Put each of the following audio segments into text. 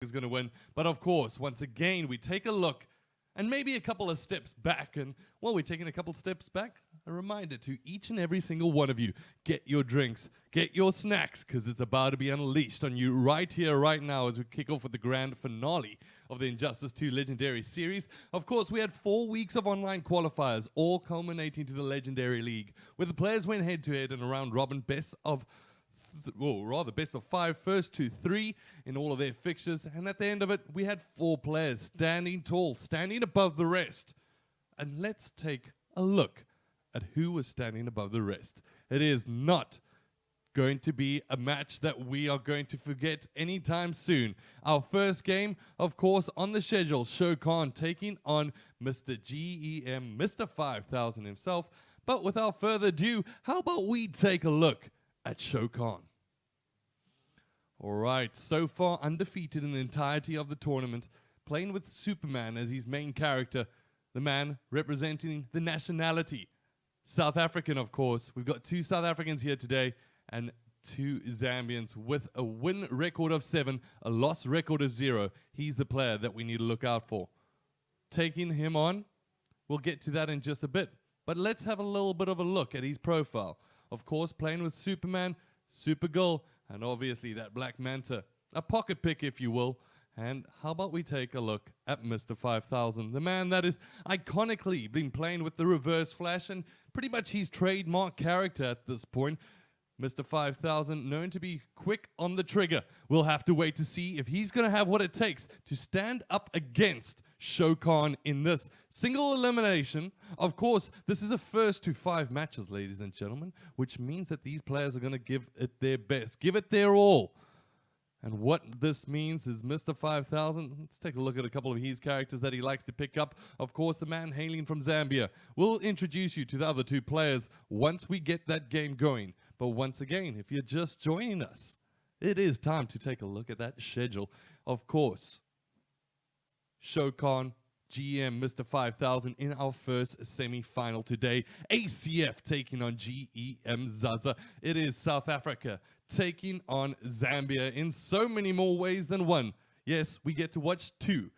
is going to win. But of course, once again, we take a look and maybe a couple of steps back. And while we're taking a couple steps back, a reminder to each and every single one of you, get your drinks, get your snacks, because it's about to be unleashed on you right here, right now, as we kick off with the grand finale of the Injustice 2 Legendary Series. Of course, we had 4 weeks of online qualifiers, all culminating to the Legendary League, where the players went head-to-head in a round-robin best of 5, first to 3 in all of their fixtures, and at the end of it, we had 4 players standing tall, standing above the rest. And let's take a look at who was standing above the rest. It is not going to be a match that we are going to forget anytime soon. Our first game, of course, on the schedule, Sho-Khan taking on Mr. GEM, Mr. 5000 himself. But without further ado, how about we take a look at Sho-Khan? All right, so far undefeated in the entirety of the tournament, playing with Superman as his main character, the man representing the nationality, South African, of course. We've got 2 South Africans here today and 2 Zambians with a win record of 7, a loss record of 0. He's the player that we need to look out for. Taking him on, we'll get to that in just a bit, but let's have a little bit of a look at his profile. Of course, playing with Superman, Supergirl, and obviously that Black Manta. A pocket pick, if you will. And how about we take a look at Mr. 5000, the man that is iconically been playing with the Reverse Flash and pretty much his trademark character at this point. Mr. 5000, known to be quick on the trigger. We'll have to wait to see if he's going to have what it takes to stand up against Sho-Khan in this single elimination. Of course, this is a first to 5 matches, ladies and gentlemen, which means that these players are going to give it their best, give it their all. And what this means is Mr. 5000, let's take a look at a couple of his characters that he likes to pick up. Of course, the man hailing from Zambia. We'll introduce you to the other 2 players once we get that game going. But once again, if you're just joining us, it is time to take a look at that schedule. Of course, Sho-Khan, GM, Mr. 5000 in our first semi-final today. ACF taking on GEM Zaza. It is South Africa taking on Zambia in so many more ways than one. Yes, we get to watch 2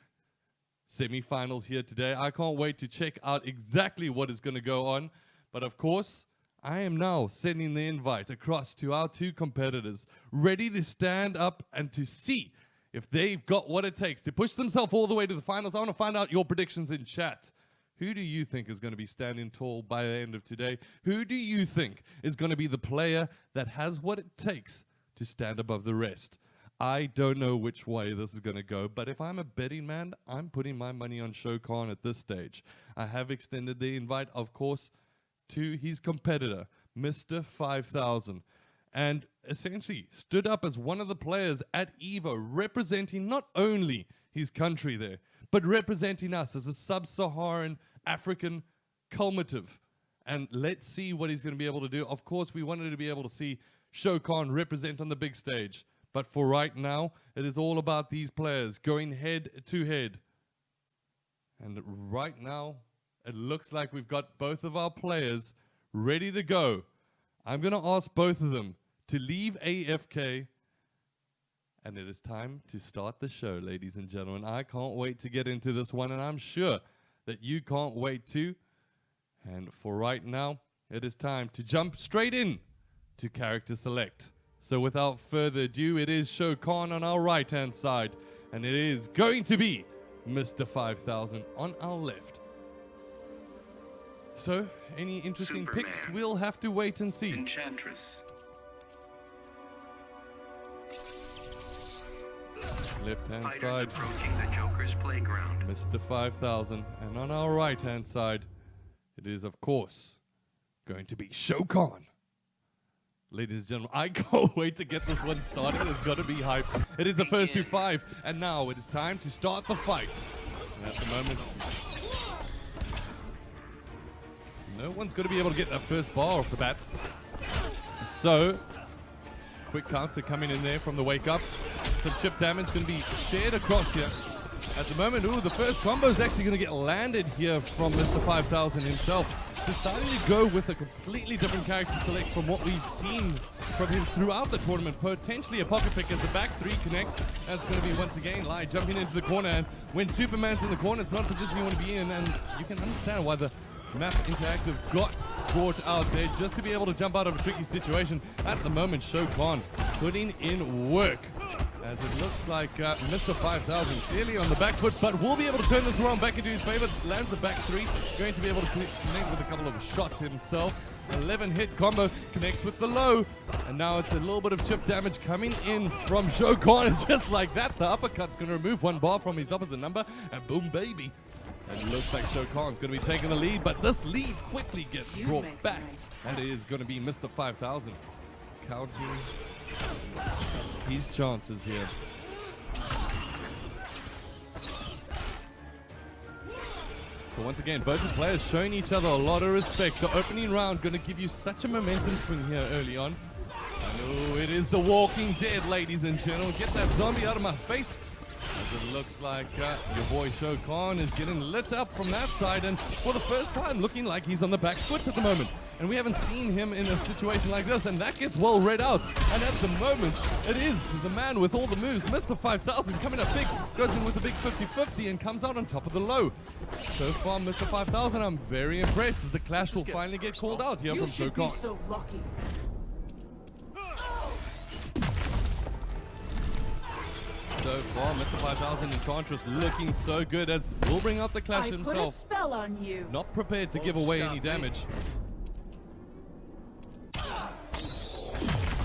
semi-finals here today. I can't wait to check out exactly what is going to go on. But of course, I am now sending the invite across to our 2 competitors, ready to stand up and to see if they've got what it takes to push themselves all the way to the finals. I want to find out your predictions in chat. Who do you think is going to be standing tall by the end of today? Who do you think is going to be the player that has what it takes to stand above the rest? I don't know which way this is going to go, but if I'm a betting man, I'm putting my money on Sho-Khan at this stage. I have extended the invite, of course, to his competitor, Mr. 5000. And essentially stood up as one of the players at EVO, representing not only his country there, but representing us as a sub-Saharan African culminative. And let's see what he's going to be able to do. Of course, we wanted to be able to see Sho-Khan represent on the big stage. But for right now, it is all about these players going head-to-head. And right now, it looks like we've got both of our players ready to go. I'm going to ask both of them to leave AFK, and it is time to start the show, ladies and gentlemen. I can't wait to get into this one, and I'm sure that you can't wait too. And for right now, it is time to jump straight in to character select. So without further ado, it is Sho-Khan on our right-hand side, and it is going to be Mr. 5000 on our left. So, any interesting Superman. picks? We'll have to wait and see. Enchantress. Left-hand Fighters side, approaching the Joker's playground. Mr. 5000. And on our right-hand side, it is, of course, going to be Sho-Khan. Ladies and gentlemen, I can't wait to get this one started. It's got to be hype. It is the first to 5, and now it is time to start the fight. And at the moment, no one's going to be able to get that first bar off the bat. So, quick counter coming in there from the wake up. Some chip damage going to be shared across here. At the moment, the first combo is actually going to get landed here from Mr. 5000 himself. Deciding to go with a completely different character select from what we've seen from him throughout the tournament. Potentially a pocket pick as the back three connects. That's going to be once again Lai jumping into the corner. And when Superman's in the corner, it's not a position you want to be in. And you can understand why the Map Interactive got brought out there just to be able to jump out of a tricky situation. At the moment, Sho-Khan putting in work. As it looks like Mr. 5000 clearly on the back foot, but will be able to turn this around back into his favor. Lands the back three, going to be able to connect with a couple of shots himself. 11 hit combo connects with the low, and now it's a little bit of chip damage coming in from Sho-Khan, and just like that, the uppercut's going to remove one bar from his opposite number, and boom, baby. And it looks like Sho-Khan's going to be taking the lead, but this lead quickly gets brought back, and it is going to be Mr. 5000 counting his chances here. So once again, both the players showing each other a lot of respect. The opening round going to give you such a momentum swing here early on. And oh, it is the Walking Dead, ladies and gentlemen. Get that zombie out of my face. As it looks like your boy Sho-Khan is getting lit up from that side, and for the first time looking like he's on the back foot at the moment. And we haven't seen him in a situation like this, and that gets well read out. And at the moment, it is the man with all the moves, Mr. 5000, coming up big, goes in with a big 50-50 and comes out on top of the low. So far, Mr. 5000, I'm very impressed as the clash will finally get called out here from Sho-Khan. So lucky. So far, Mr. 5000 Enchantress looking so good as will bring out the clash I put a himself. spell on you. Not prepared to give away any damage.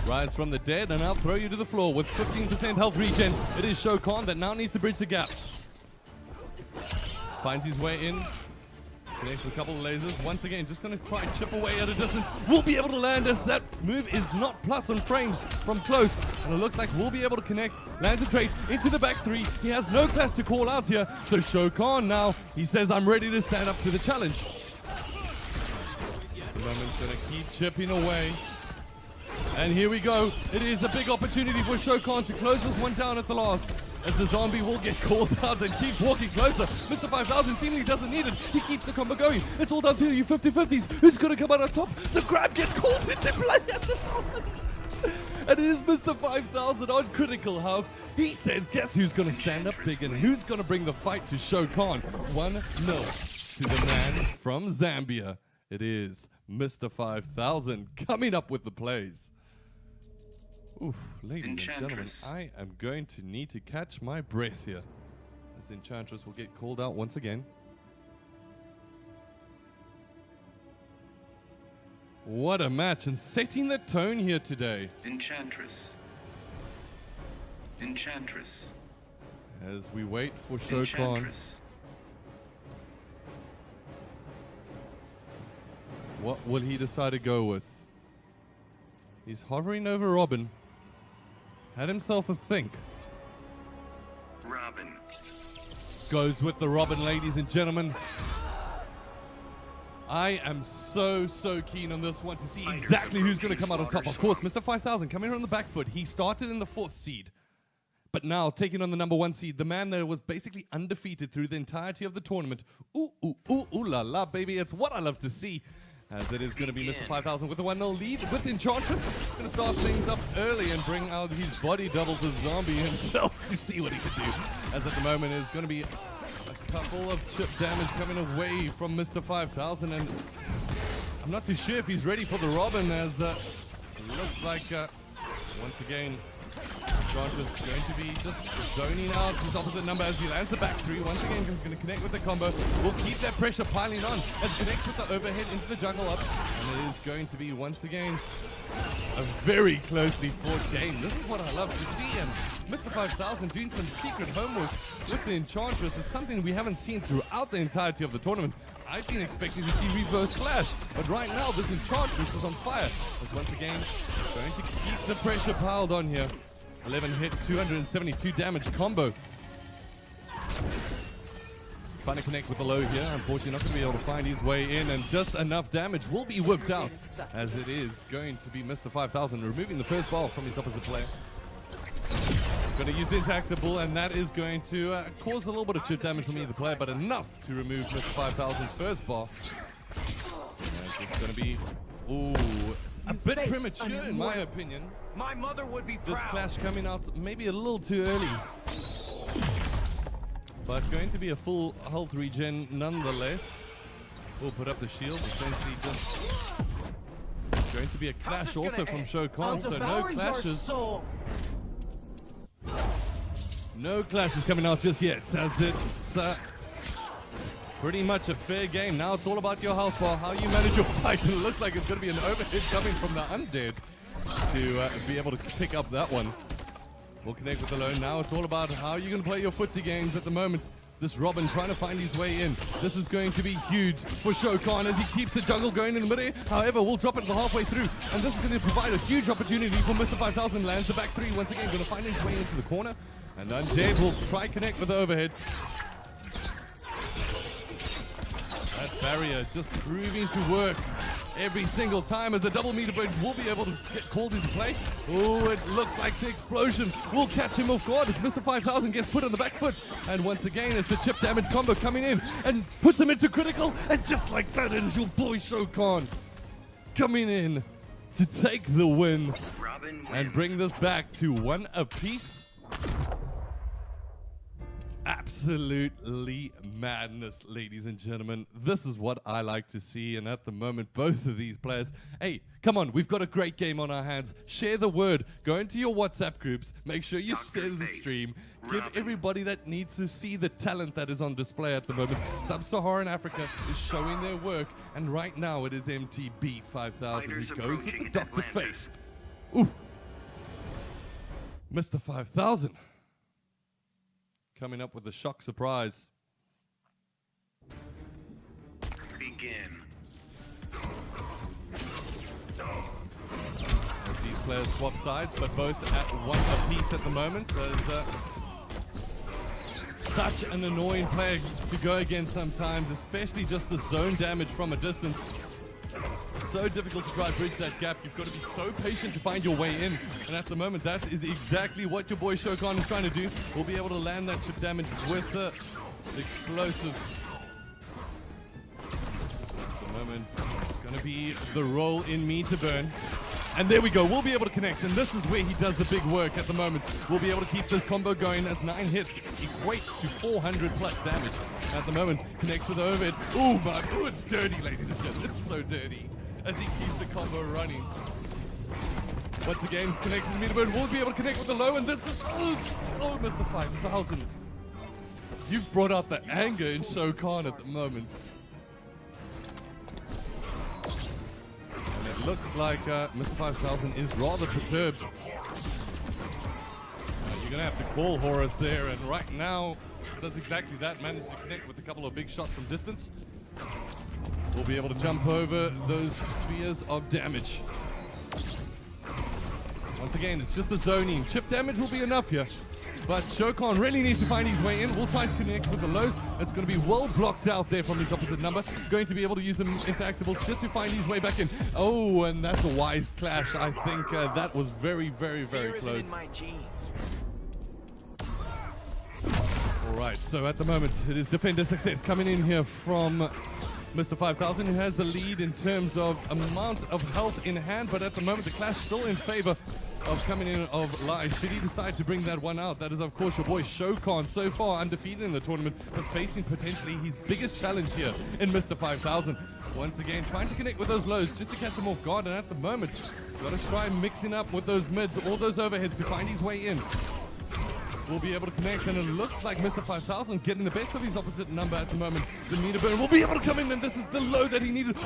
Rise from the dead, and I'll throw you to the floor with 15% health regen. It is Sho-Khan that now needs to bridge the gap. Finds his way in. Connects with a couple of lasers. Once again, just going to try and chip away at a distance. We'll be able to land as that move is not plus on frames from close. And it looks like we'll be able to connect. Lands a trade into the back three. He has no clash to call out here. So Sho-Khan now, he says, I'm ready to stand up to the challenge. The moment's going to keep chipping away. And here we go. It is a big opportunity for Sho-Khan to close this one down at the last. As the zombie will get called out and keeps walking closer. Mr. 5000 seemingly doesn't need it. He keeps the combo going. It's all down to you 50-50s. Who's going to come out on top? The grab gets called into play at the moment. And it is Mr. 5000 on critical health. He says, guess who's going to stand up big and who's going to bring the fight to Sho-Khan? 1-0 to the man from Zambia. It is Mr. 5000 coming up with the plays. Oof, ladies and gentlemen, I am going to need to catch my breath here, as Enchantress will get called out once again. What a match, and setting the tone here today. Enchantress. Enchantress. As we wait for Sho-Khan. Enchantress. What will he decide to go with? He's hovering over Robin. Had himself a think. Robin. Goes with the Robin, ladies and gentlemen. I am so keen on this one to see exactly who's going to come out on top. Of course, Mr. 5000 coming on the back foot. He started in the 4th seed. But now taking on the number 1 seed, the man that was basically undefeated through the entirety of the tournament. Ooh, ooh, ooh, ooh la la, baby. It's what I love to see. As it is going to be Mr. 5000 with a 1-0 lead with Enchantress. Going to start things up early and bring out his body double to zombie himself to see what he can do. As at the moment it's going to be a couple of chip damage coming away from Mr. 5000. And I'm not too sure if he's ready for the Robin, as it looks like once again Enchantress going to be just zoning out his opposite number as he lands the back three. Once again, he's going to connect with the combo. We'll keep that pressure piling on as connects with the overhead into the jungle up. And it is going to be, once again, a very closely fought game. This is what I love to see. And Mr. 5000 doing some secret homework with the Enchantress is something we haven't seen throughout the entirety of the tournament. I've been expecting to see reverse flash, but right now this Enchantress is on fire. As once again, going to keep the pressure piled on here. 11 hit, 272 damage combo. Trying to connect with the low here. Unfortunately, not going to be able to find his way in, and just enough damage will be whipped out, as it is going to be Mr. 5000 removing the first ball from his opposite player. Going to use the Intactable, and that is going to cause a little bit of chip damage from either player, but enough to remove Mr. 5000's first ball. And it's going to be, ooh, a bit premature in my opinion. My mother would be This proud. clash coming out maybe a little too early. But going to be a full health regen nonetheless. We'll put up the shield, essentially just going to be a clash this also gonna from end? Sho-Khan, so no clashes. No clashes coming out just yet, as it's pretty much a fair game. Now it's all about your health bar, how you manage your fight. And it looks like it's going to be an overhead coming from the undead to be able to pick up that one. We'll connect with the lone. Now it's all about how you're going to play your footsie games at the moment. This Robin trying to find his way in. This is going to be huge for Sho-Khan as he keeps the jungle going in the middle. However, we'll drop it halfway through. And this is going to provide a huge opportunity for Mr. 5000. Lands the back three once again. Going to find his way into the corner. And Undead will try connect with the overhead. That barrier just proving to work every single time as the double meter bird will be able to get called into play. Oh, it looks like the explosion will catch him off guard as Mr. 5000 gets put on the back foot. And once again, it's the chip damage combo coming in and puts him into critical. And just like that, it is your boy Sho-Khan coming in to take the win Robin wins. and bring this back to 1 apiece. Absolutely madness, ladies and gentlemen. This is what I like to see, and at the moment, both of these players, hey, come on, we've got a great game on our hands. Share the word. Go into your WhatsApp groups. Make sure you Dr. share the Fate, stream. Give Robin. everybody that needs to see the talent that is on display at the moment. Sub-Saharan Africa is showing their work, and right now it is MTB 5000 Fighters who goes with approaching the Dr. Fate. Atlantis. Ooh. Mr. 5000. Coming up with a shock surprise. Begin. As these players swap sides, but both at 1 apiece at the moment. As, such an annoying player to go against sometimes, especially just the zone damage from a distance. So difficult to try to bridge that gap. You've got to be so patient to find your way in. And at the moment, that is exactly what your boy Sho-Khan is trying to do. We'll be able to land that chip damage with the explosive. At the moment, it's going to be the roll in meter burn. And there we go. We'll be able to connect. And this is where he does the big work at the moment. We'll be able to keep this combo going as 9 hits equates to 400 plus damage. At the moment, connects with the overhead. Ooh, but ooh, it's dirty, ladies and gentlemen. It's so dirty as he keeps the combo running. Once again, connects with the meter bird. We'll be able to connect with the low. And this is, oh, Mr. 5000. You've brought out the anger in Sho-Khan at the moment. It looks like Mr. 5000 is rather perturbed. You're going to have to call Horus there, and right now does exactly that. Managed to connect with a couple of big shots from distance. We'll be able to jump over those spheres of damage. Once again, it's just the zoning. Chip damage will be enough here. But Sho-Khan really needs to find his way in. We'll try to connect with the lows. It's going to be well blocked out there from his opposite number. Going to be able to use them interactables just to find his way back in. Oh, and that's a wise clash. I think that was very, very, very Fear isn't close. in my genes. All right, so at the moment, it is defender success coming in here from Mr. 5000, who has the lead in terms of amount of health in hand, but at the moment, the clash still in favor of coming in of Lai. Should he decide to bring that one out, that is, of course, your boy Sho-Khan, so far undefeated in the tournament, but facing potentially his biggest challenge here in Mr. 5000. Once again, trying to connect with those lows just to catch him off guard, and at the moment, he's got to try mixing up with those mids, all those overheads to find his way in. Will be able to connect, and it looks like Mr. 5000 getting the best of his opposite number at the moment. The meter burn will be able to come in, and this is the low that he needed.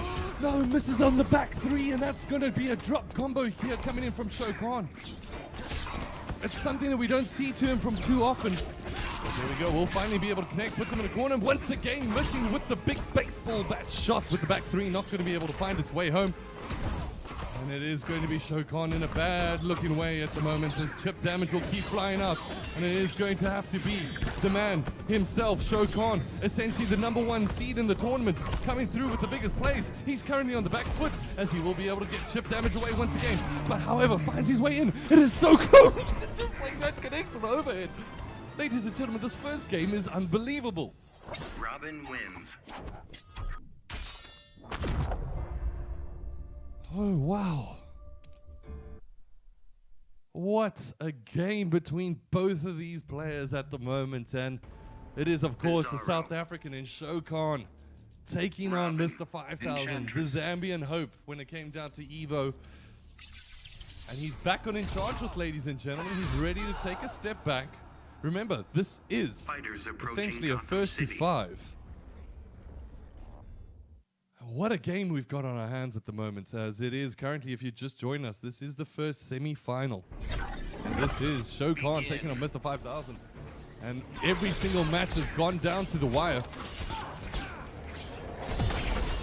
No, misses on the back three, and that's going to be a drop combo here coming in from Sho-Khan. It's something that we don't see to him from too often. But there we go. We'll finally be able to connect, put them in the corner. Once again, missing with the big baseball bat shot with the back three. Not going to be able to find its way home. And it is going to be Sho-Khan in a bad looking way at the moment. His chip damage will keep flying out. And it is going to have to be the man himself, Sho-Khan, essentially the #1 seed in the tournament, coming through with the biggest plays. He's currently on the back foot as he will be able to get chip damage away once again. But however, finds his way in. It is so close. It's just like that connects to the overhead. Ladies and gentlemen, this first game is unbelievable. Robin wins. Oh, wow. What a game between both of these players at the moment. And it is, of course, the Bizarro. South African in Sho-Khan taking on Robin, Mr. 5000, the Enchantress. Zambian hope when it came down to Evo. And he's back on Enchantress, ladies and gentlemen. He's ready to take a step back. Remember, this is Fighters approaching essentially a Gotham first to City. 5. What a game we've got on our hands at the moment, as it is currently, if you just join us, this is the first semi-final. And this is Sho-Khan taking on Mr. 5000. And every single match has gone down to the wire.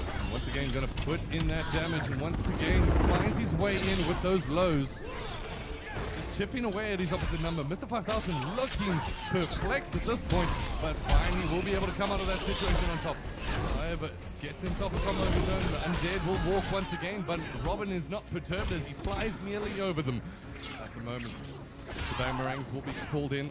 And once again, going to put in that damage, and once again finds his way in with those lows. Just chipping away at his opposite number. Mr. 5000 looking perplexed at this point, but finally will be able to come out of that situation on top. However, gets himself a combo of his own. The Undead will walk once again, but Robin is not perturbed as he flies nearly over them at the moment. The boomerangs will be called in.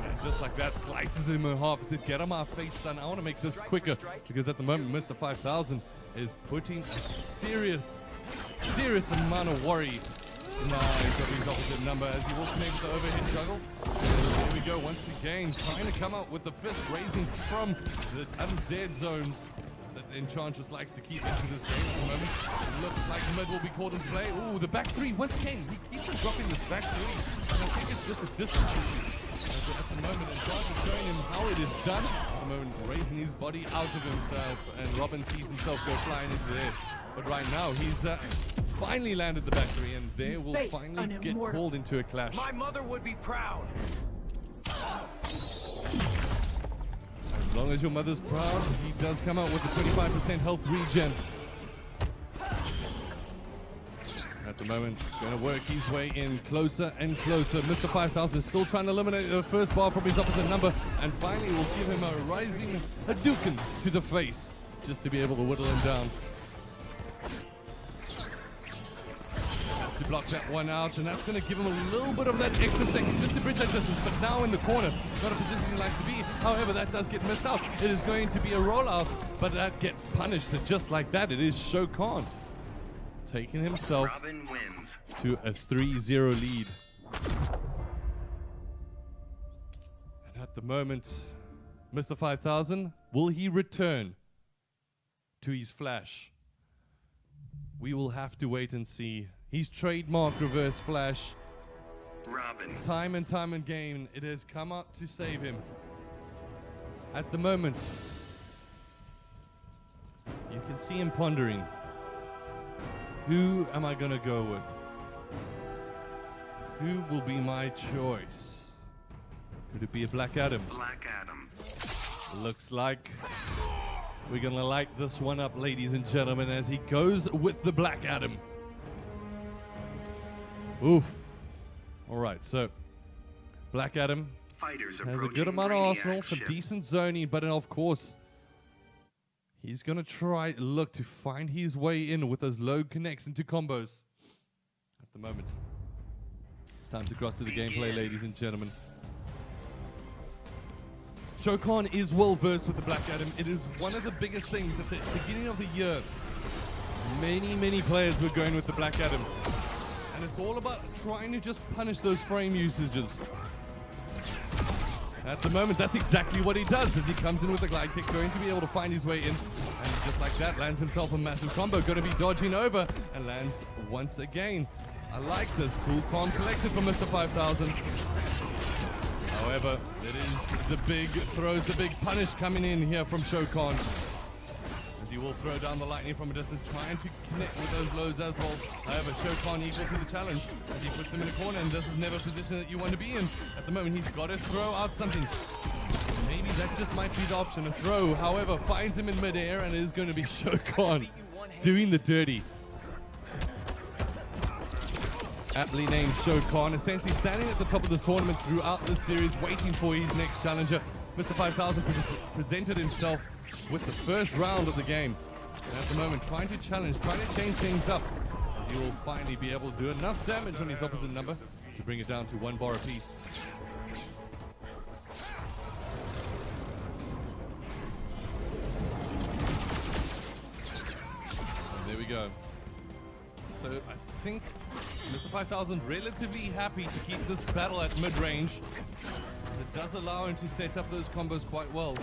And just like that, slices him in half. He said, get on my face, son. I want to make this quicker, because at the moment, Mr. 5000 is putting a serious amount of worry. Now he's got his opposite number as he will connect the overhead juggle. And there we go, once again, trying to come out with the fist, raising from the undead zones that Enchantress likes to keep into this game at the moment. It looks like mid will be called in play. Ooh, the back three, once again, he keeps on dropping this back three. And I think it's just a distance issue. At the moment, Enchantress showing him how it is done. At the moment, raising his body out of himself, and Robin sees himself go flying into there. But right now, he's finally landed the back three, and there will Face finally an get immortal. called into a clash. My mother would be proud. As long as your mother's proud, he does come out with a 25% health regen. At the moment, going to work his way in closer and closer. Mr. 5000 is still trying to eliminate the first bar from his opposite number, and finally will give him a rising Hadouken to the face, just to be able to whittle him down. Has to block that one out, and that's going to give him a little bit of that extra second just to bridge that distance. But now in the corner, not a position he likes to be. However, that does get missed out. It is going to be a rollout, but that gets punished. And just like that, it is Sho-Khan taking himself Robin wins. to a 3-0 lead. And at the moment, Mr. 5000, will he return to his flash? We will have to wait and see. He's trademarked reverse flash. Robin. Time and time again, it has come up to save him. At the moment, you can see him pondering. Who am I gonna go with? Who will be my choice? Could it be a Black Adam? Black Adam. Looks like we're gonna light this one up, ladies and gentlemen, as he goes with the Black Adam. Oof. Alright, so Black Adam Fighters has a approaching good amount of Brainiac arsenal, some ship. decent zoning, but of course, he's gonna try look to find his way in with those low connects into combos. At the moment, it's time to cross to the gameplay, ladies and gentlemen. Sho-Khan is well versed with the Black Adam. It is one of the biggest things at the beginning of the year. Many players were going with the Black Adam, and it's all about trying to just punish those frame usages. At the moment, that's exactly what he does as he comes in with a glide kick, going to be able to find his way in. And just like that, lands himself a massive combo. Going to be dodging over and lands once again. I like this. Cool, calm, collected from Mr. 5000. However, it is the big throws, the big punish coming in here from Sho-Khan. As he will throw down the lightning from a distance, trying to connect with those lows as well. However, Sho-Khan equal to the challenge as he puts him in a corner, and this is never a position that you want to be in. At the moment, he's got to throw out something. Maybe that just might be the option, a throw. However, finds him in midair, and it is going to be Sho-Khan doing the dirty. Aptly named Sho-Khan, essentially standing at the top of this tournament throughout this series, waiting for his next challenger. Mr. 5000 presented himself with the first round of the game. And at the moment, trying to challenge, trying to change things up, as he will finally be able to do enough damage on his opposite number to bring it down to 1 bar apiece. And there we go. So think Mr. 5000 relatively happy to keep this battle at mid-range. It does allow him to set up those combos quite well.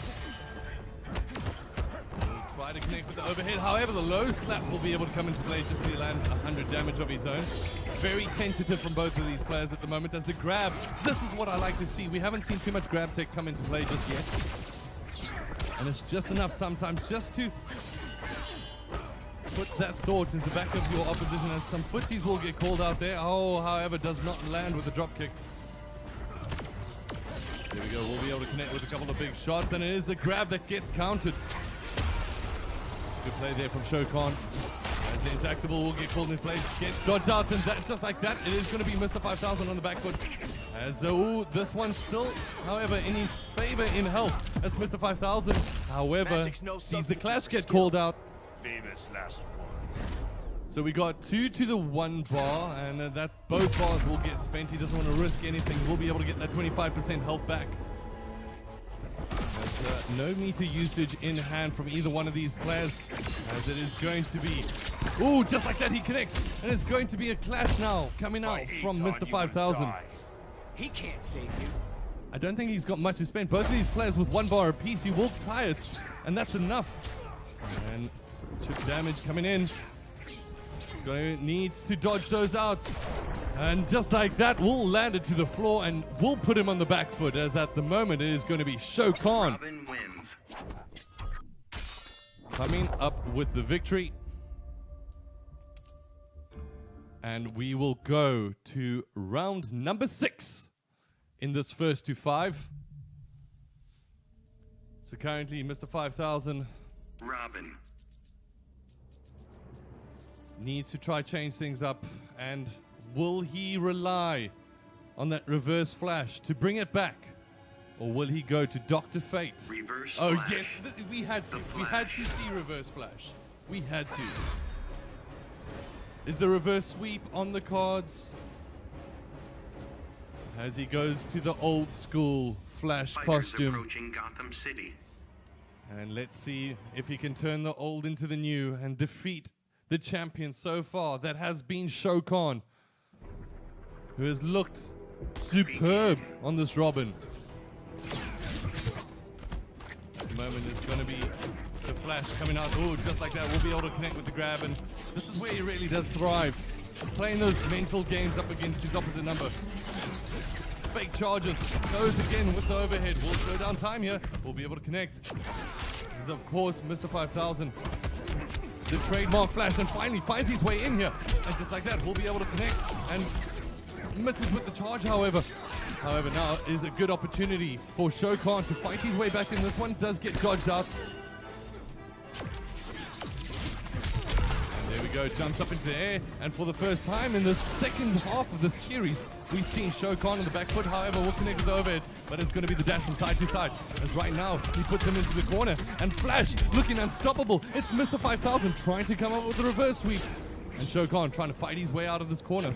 He'll try to connect with the overhead. However, the low slap will be able to come into play just to land 100 damage of his own. Very tentative from both of these players at the moment as the grab. This is what I like to see. We haven't seen too much grab tech come into play just yet. And it's just enough sometimes just to put that thought into the back of your opposition, as some footsies will get called out there. Oh, however, does not land with the drop kick. There we go. We'll be able to connect with a couple of big shots, and it is the grab that gets countered. Good play there from Sho-Khan. As the Intactable will get called in play, gets dodged out, and that, just like that, it is going to be Mr. 5000 on the back foot. As this one still, however, in his favor in health as Mr. 5000. However, sees the clash get called out. Famous last words. So we got 2 to the 1 bar, and that both bars will get spent. He doesn't want to risk anything. We'll be able to get that 25% health back. There's no meter usage in hand from either one of these players, as it is going to be... Ooh, just like that he connects, and it's going to be a clash now coming out from Mr. 5000. He can't save you. I don't think he's got much to spend. Both of these players with 1 bar apiece, he will tie it, and that's enough. And chip damage coming in. Needs to dodge those out. And just like that, we'll land it to the floor and we'll put him on the back foot, as at the moment it is going to be Sho-Khan Robin wins. coming up with the victory. And we will go to round number 6 in this first to 5. So currently Mr. 5000 Robin. needs to try change things up, and will he rely on that reverse flash to bring it back, or will he go to Dr. Fate? Reverse Oh flash. yes, we had to. The We had to flash. see reverse flash. We had to. Is the reverse sweep on the cards? As he goes to the old school flash Fighters costume. approaching Gotham City. And let's see if he can turn the old into the new and defeat the champion so far. That has been Sho-Khan, who has looked superb on this Robin. At the moment it's going to be the flash coming out. Oh, just like that, we'll be able to connect with the grab, and this is where he really does thrive. Playing those mental games up against his opposite number. Fake charges, goes again with the overhead. We'll slow down time here. We'll be able to connect. This is, of course, Mr. 5000. The trademark flash, and finally finds his way in here. And just like that, we'll be able to connect, and misses with the charge, however. However, now is a good opportunity for Sho-Khan to fight his way back in. This one does get dodged out. And there we go, jumps up into the air. And for the first time in the second half of the series, we've seen Sho-Khan on the back foot. However, we'll connect with the overhead, but it's going to be the dash from side to side. As right now, he puts him into the corner, and Flash looking unstoppable. It's Mr. 5000 trying to come up with the reverse sweep. And Sho-Khan trying to fight his way out of this corner.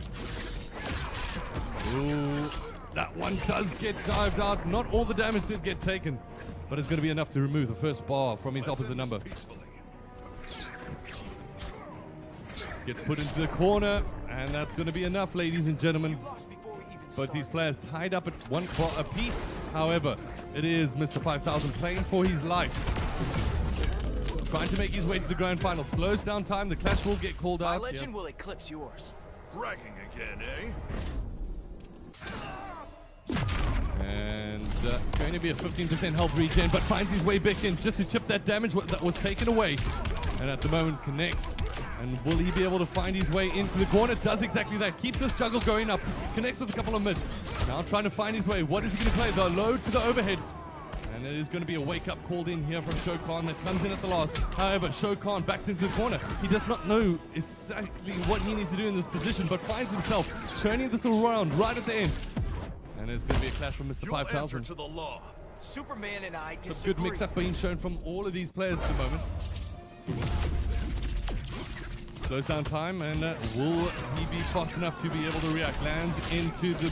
Ooh, that one does get dived out. Not all the damage did get taken, but it's going to be enough to remove the first bar from his opposite number. Gets put into the corner, and that's going to be enough, ladies and gentlemen. Both these players tied up at 1 bar apiece. However, it is Mr. 5000 playing for his life. Trying to make his way to the grand final. Slows down time. The clash will get called My out. legend will eclipse yours. Bragging again, eh? And going to be a 15% health regen, but finds his way back in just to chip that damage that was taken away. And at the moment connects. And will he be able to find his way into the corner? Does exactly that. Keeps this juggle going up. Connects with a couple of mids. Now trying to find his way. What is he going to play? The low to the overhead. And it is going to be a wake-up called in here from Sho-Khan that comes in at the last. However, Sho-Khan backs into the corner. He does not know exactly what he needs to do in this position, but finds himself turning this around right at the end. And it's going to be a clash from Mr. You'll answer 5000. to the law. Superman and I Some disagree. good mix-up being shown from all of these players at the moment. Slows down time, and will he be fast enough to be able to react? Lands into the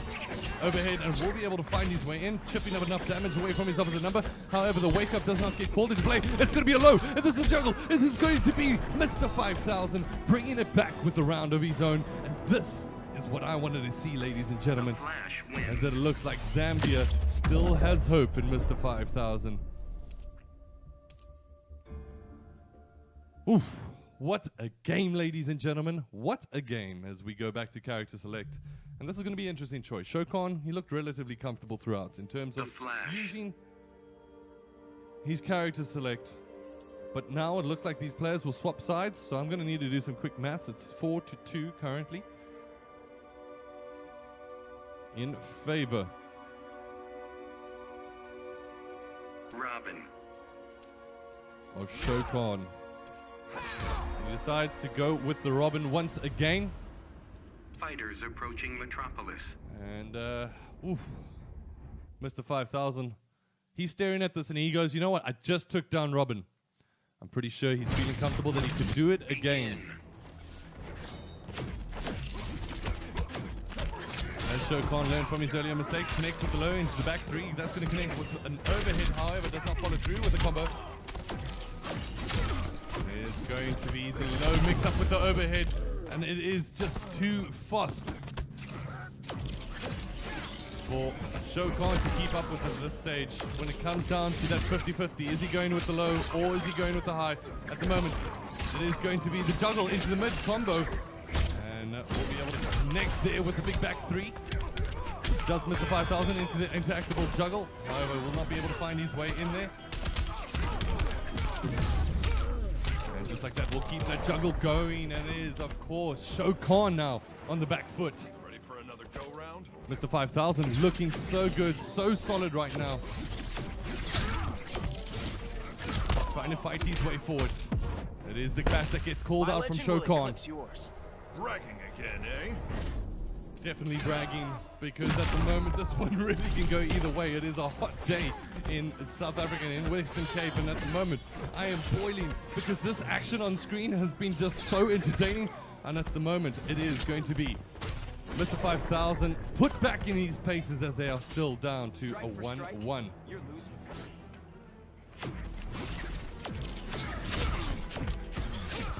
overhead and will be able to find his way in, chipping up enough damage away from his opposite number. However, the wake-up does not get called into play. It's going to be a low, and this is the juggle. It is going to be Mr. 5000 bringing it back with the round of his own and This is what I wanted to see, ladies and gentlemen. Flash As wins. it looks like Zambia still has hope in Mr. 5000. Oof. What a game, ladies and gentlemen. What a game as we go back to character select. And this is going to be an interesting choice. Sho-Khan, he looked relatively comfortable throughout in terms The of Flash. using his character select. But now it looks like these players will swap sides, so I'm going to need to do some quick maths. It's 4-2 currently in favor Robin. of Sho-Khan. He decides to go with the Robin once again. Fighters approaching Metropolis. And, Mr. 5000, he's staring at this and he goes, you know what? I just took down Robin. I'm pretty sure he's feeling comfortable that he can do it again. Begin. As Sho-Khan learned from his earlier mistakes, connects with the low into the back three. That's going to connect with an overhead, however, does not follow through with the combo. There's going to be the low mix up with the overhead, and it is just too fast for Sho-Khan to keep up with at this stage. When it comes down to that 50-50, is he going with the low or is he going with the high? At the moment, it is going to be the juggle into the mid combo. And we'll be able to connect there with the big back three. Does Mr. 5000 into the interactable juggle. However, will not be able to find his way in there. And just like that, we'll keep that juggle going. And it is, of course, Sho-Khan now on the back foot. Ready for another go-round? Mr. 5000 is looking so good, so solid right now. Trying to fight his way forward. It is the clash that gets called My out from legend will Sho-Khan. eclipse yours. Bragging again, eh? Definitely bragging, because at the moment this one really can go either way. It is a hot day in South Africa and in Western Cape, and at the moment I am boiling because this action on screen has been just so entertaining. And at the moment it is going to be Mr. 5000 put back in his paces as they are still down to Strike a for strike, 1-1. You're losing.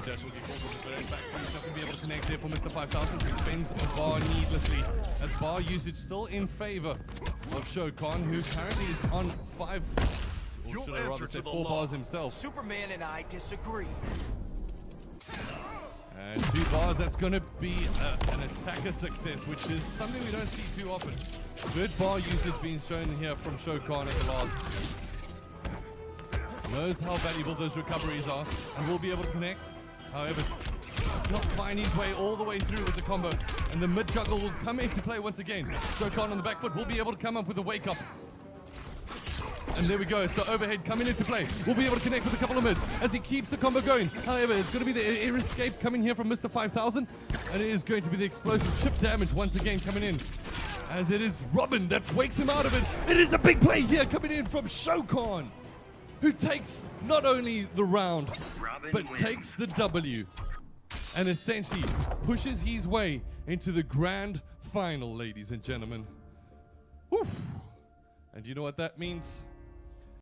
Dash will be forward, but in fact he's not going to be able to connect there for Mr. 5000. He spends a bar needlessly, as bar usage still in favor of Sho-Khan, who currently is on 5, or You'll should I rather answer say to the 4 law. bars himself. Superman and I disagree. And 2 bars, that's going to be an attacker success, which is something we don't see too often. Good bar usage being shown here from Sho-Khan at the last. Knows how valuable those recoveries are, and will be able to connect. However, does not find his way all the way through with the combo. And the mid juggle will come into play once again. Sho-Khan on the back foot will be able to come up with a wake up. And there we go, so overhead coming into play. We'll be able to connect with a couple of mids as he keeps the combo going. However, it's going to be the air escape coming here from Mr. 5000. And it is going to be the explosive chip damage once again coming in. As it is Robin that wakes him out of it. It is a big play here coming in from Sho-Khan, who takes not only the round, Robin but wins. takes the W. And essentially pushes his way into the grand final, ladies and gentlemen. Whew. And you know what that means?